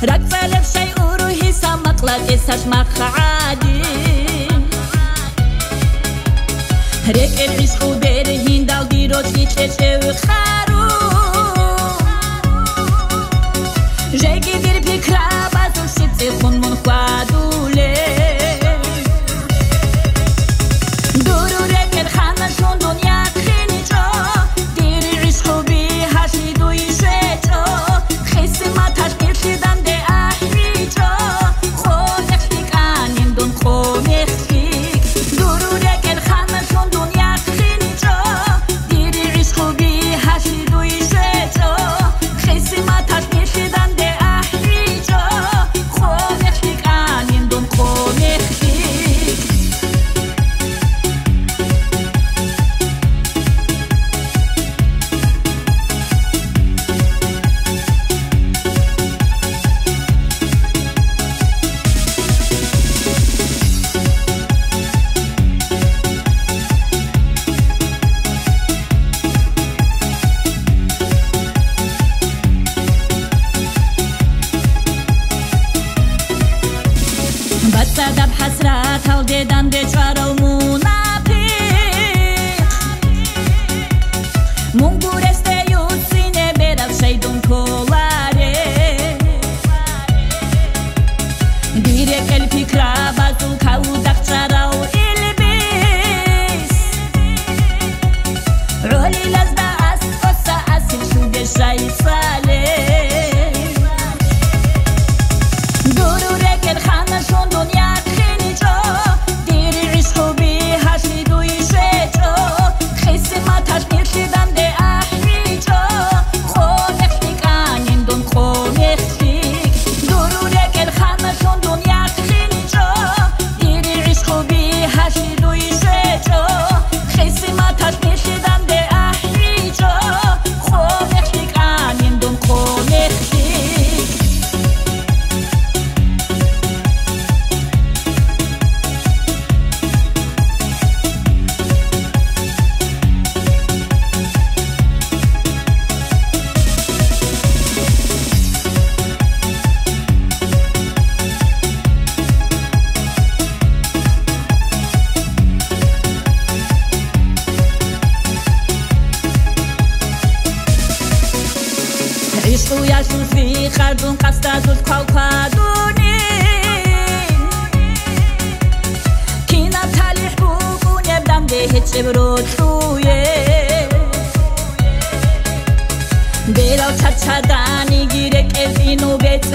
رقصلب شيء روحي سمقلك سشمخ عادي ريك العشق وبرهين داو ديروت يتشتشو خارو جايكي دير بكرا بازو شتي خون من خوادولي دورو ريك الخانة شون دنيا تخيني جو دير العشق بيها شيدو يشيتو خيسي ما تشكيل شدام دي أحريجو خونك فيك آنين دون خونك فيك دورو ريك الخانة شون دنيا تخيني جو دير العشق بيها شيدو يشيتو خيسي ما تشكيل شدام دي أحريجو خونك فيك آنين دون خونك فيك بتصدق بحسرات هالديدان دي شارو منافق منقور استيو سيني بيرال شيدون كولاري ديريك الفكرة بازو كودك شارو البيس علي لازدا أسقصة أسل شو بيشاي صالي دورو ريك الخانة شون دنيا تخيني جو دير العشق بيها شيدو يشيتو خيسي ما تشكيل شدام دي أحريجو خونك فيك آنين دون خونك فيك دورو ريك الخانة شون دنيا تخيني جو دير العشق بيها شيدو يشيتو خيسي ما تشكيل شدام دي أحريجو خونك فيك آنين دون خونك فيك عشق ويشوف في خردون قصدا زود كوكادوني كينا تاليح بوكون يبدم دي هيتش برود شويه بيراو تشاداني گيرك الفينو بيتش